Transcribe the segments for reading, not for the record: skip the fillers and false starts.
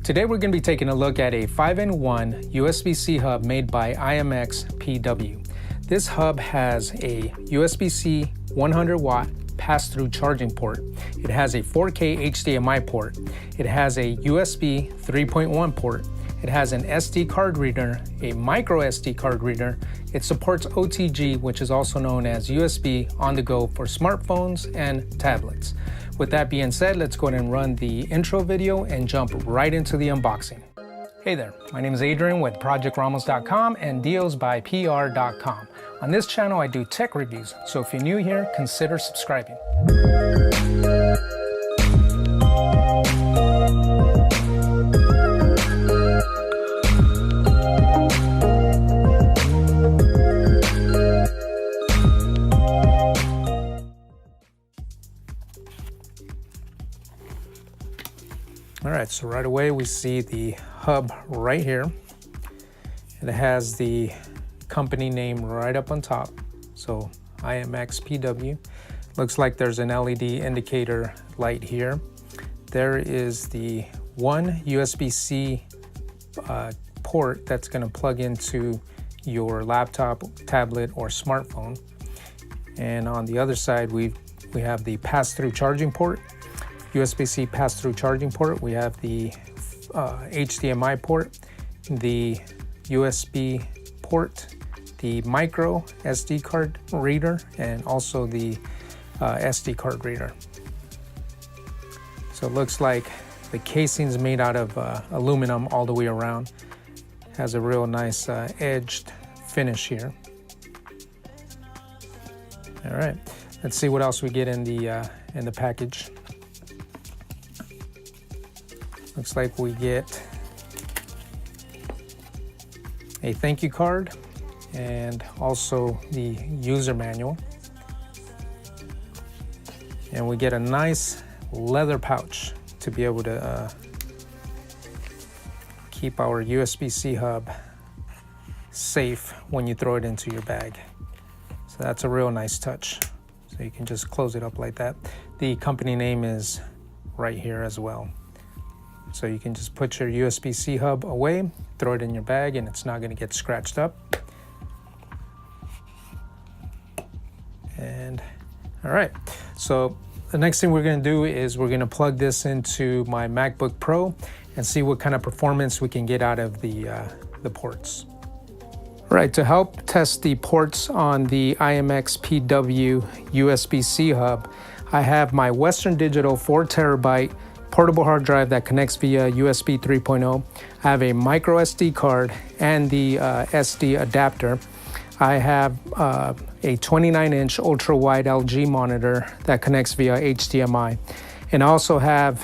Today we're going to be taking a look at a 5-in-1 USB-C hub made by iMXPW. This hub has a USB-C 100-watt pass-through charging port. It has a 4K HDMI port. It has a USB 3.1 port. It has an SD card reader, a micro SD card reader. It supports OTG, which is also known as USB on the go for smartphones and tablets. With that being said, let's go ahead and run the intro video and jump right into the unboxing. Hey there, my name is Adrian with ProjectRamos.com and dealsbypr.com. On this channel, I do tech reviews, so if you're new here, consider subscribing. All right, so right away we see the hub right here. It has the company name right up on top, so iMXPW. Looks like there's an LED indicator light here. There is the one USB-C port that's going to plug into your laptop, tablet, or smartphone. And on the other side, we have the pass-through charging port. USB-C pass-through charging port. We have the HDMI port, the USB port, the micro SD card reader, and also the SD card reader. So it looks like the casing's made out of aluminum all the way around. Has a real nice edged finish here. All right, let's see what else we get in the package. Looks like we get a thank you card and also the user manual. And we get a nice leather pouch to be able to keep our USB-C hub safe when you throw it into your bag. So that's a real nice touch. So you can just close it up like that. The company name is right here as well. So you can just put your USB-C hub away, throw it in your bag, and it's not going to get scratched up. And all right, so the next thing we're going to do is we're going to plug this into my MacBook Pro and see what kind of performance we can get out of the ports. All right, to help test the ports on the iMXPW USB-C hub, I have my Western Digital 4TB portable hard drive that connects via USB 3.0. I have a micro SD card and the SD adapter. I have a 29-inch ultra-wide LG monitor that connects via HDMI. And I also have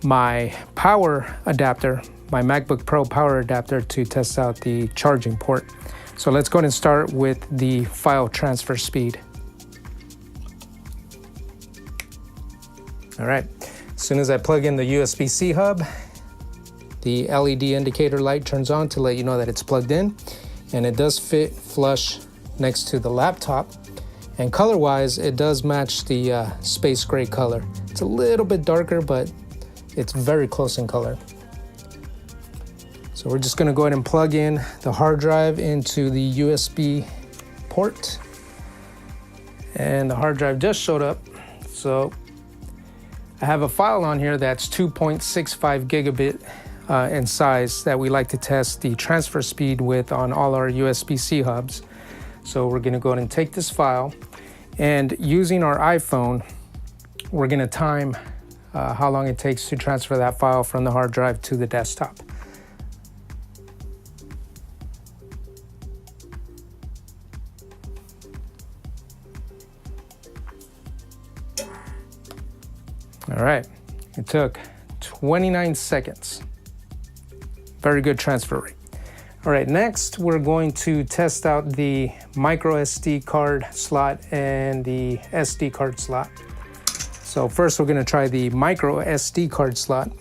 my power adapter, my MacBook Pro power adapter to test out the charging port. So let's go ahead and start with the file transfer speed. All right. As soon as I plug in the USB-C hub, the LED indicator light turns on to let you know that it's plugged in, and it does fit flush next to the laptop. And color-wise, it does match the space gray color. It's a little bit darker, but it's very close in color. So we're just gonna go ahead and plug in the hard drive into the USB port. And the hard drive just showed up. So I have a file on here that's 2.65 gigabit in size that we like to test the transfer speed with on all our USB-C hubs. So we're gonna go ahead and take this file, and using our iPhone, we're gonna time how long it takes to transfer that file from the hard drive to the desktop. All right, it took 29 seconds. Very good transfer rate. All right, next we're going to test out the micro SD card slot and the SD card slot. So first we're gonna try the micro SD card slot.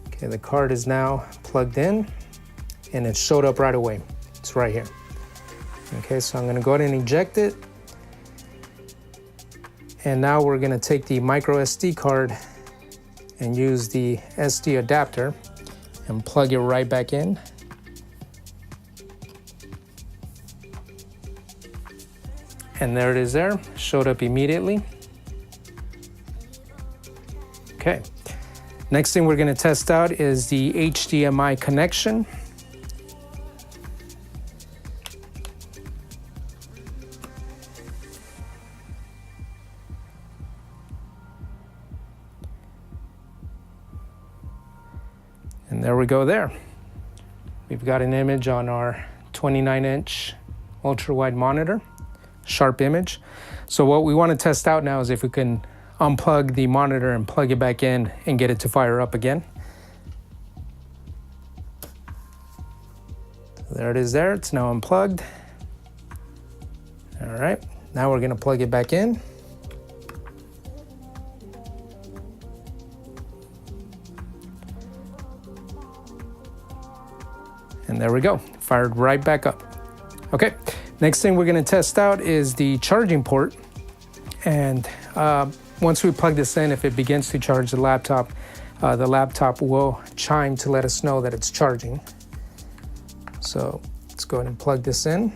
Okay, the card is now plugged in and it showed up right away. It's right here. Okay, so I'm gonna go ahead and eject it. And now we're gonna take the micro SD card and use the SD adapter and plug it right back in. And there it is there, showed up immediately. Okay, next thing we're gonna test out is the HDMI connection. And there we go there. We've got an image on our 29-inch ultra-wide monitor, sharp image. So what we want to test out now is if we can unplug the monitor and plug it back in and get it to fire up again. There it is there, it's now unplugged. All right, now we're gonna plug it back in. And there we go, fired right back up. Okay, next thing we're gonna test out is the charging port. And once we plug this in, if it begins to charge the laptop will chime to let us know that it's charging. So let's go ahead and plug this in.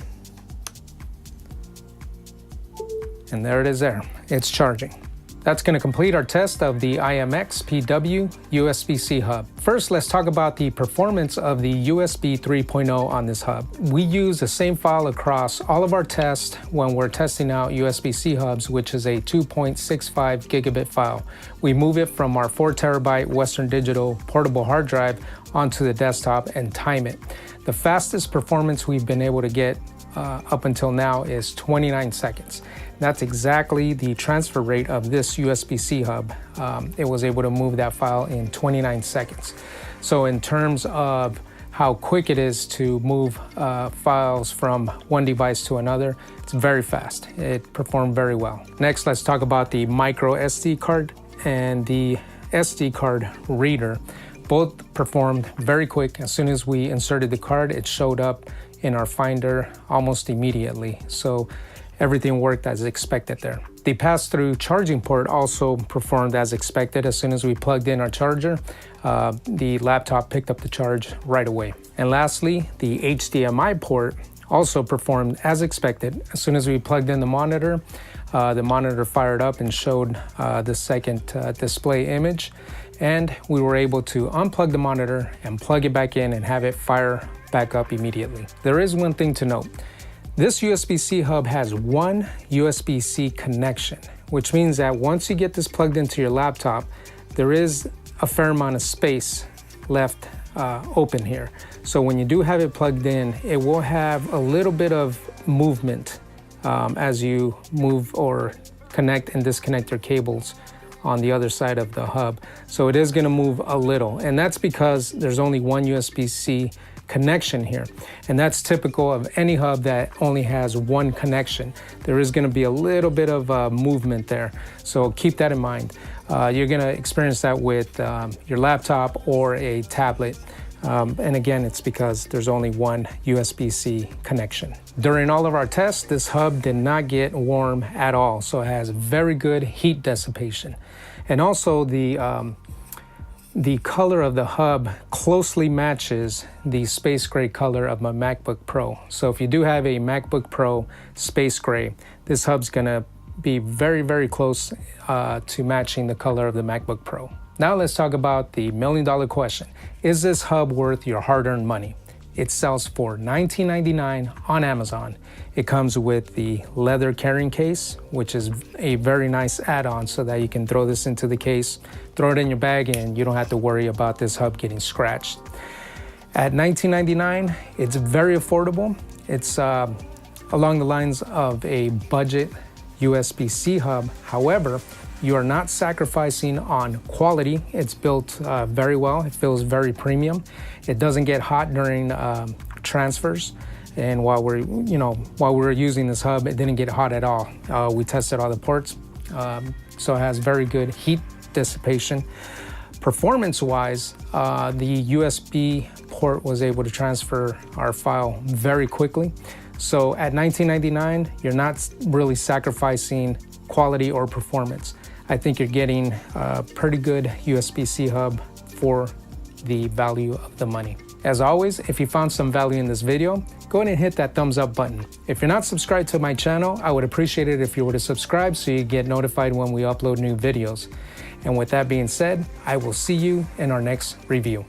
And there it is there, it's charging. That's going to complete our test of the iMXPW USB-C hub. First, let's talk about the performance of the USB 3.0 on this hub. We use the same file across all of our tests when we're testing out USB-C hubs, which is a 2.65 gigabit file. We move it from our 4 terabyte Western Digital portable hard drive onto the desktop and time it. The fastest performance we've been able to get up until now is 29 seconds. That's exactly the transfer rate of this USB-C hub. It was able to move that file in 29 seconds. So in terms of how quick it is to move files from one device to another, it's very fast. It performed very well. Next, let's talk about the micro SD card and the SD card reader. Both performed very quick. As soon as we inserted the card, it showed up in our Finder almost immediately. So everything worked as expected there. The pass-through charging port also performed as expected. As soon as we plugged in our charger, the laptop picked up the charge right away. And lastly, the HDMI port also performed as expected. As soon as we plugged in the monitor fired up and showed the second display image. And we were able to unplug the monitor and plug it back in and have it fire back up immediately. There is one thing to note. This USB-C hub has one USB-C connection, which means that once you get this plugged into your laptop, there is a fair amount of space left open here. So when you do have it plugged in, it will have a little bit of movement as you move or connect and disconnect your cables on the other side of the hub. So it is gonna move a little, and that's because there's only one USB-C connection here. And that's typical of any hub that only has one connection. There is gonna be a little bit of movement there. So keep that in mind. You're gonna experience that with your laptop or a tablet. And again, it's because there's only one USB-C connection. During all of our tests, this hub did not get warm at all. So it has very good heat dissipation. And also the color of the hub closely matches the space gray color of my MacBook Pro. So if you do have a MacBook Pro space gray, this hub's gonna be very, very close to matching the color of the MacBook Pro. Now let's talk about the million-dollar question. Is this hub worth your hard-earned money? It sells for $19.99 on Amazon. It comes with the leather carrying case, which is a very nice add-on so that you can throw this into the case, throw it in your bag, and you don't have to worry about this hub getting scratched. At $19.99, it's very affordable. It's along the lines of a budget USB-C hub. However, you are not sacrificing on quality. It's built very well. It feels very premium. It doesn't get hot during transfers. And while we were using this hub, it didn't get hot at all. We tested all the ports, so it has very good heat dissipation. Performance-wise, the USB port was able to transfer our file very quickly. So at $19.99, you're not really sacrificing quality or performance. I think you're getting a pretty good USB-C hub for the value of the money. As always, if you found some value in this video, go ahead and hit that thumbs up button. If you're not subscribed to my channel, I would appreciate it if you were to subscribe so you get notified when we upload new videos. And with that being said, I will see you in our next review.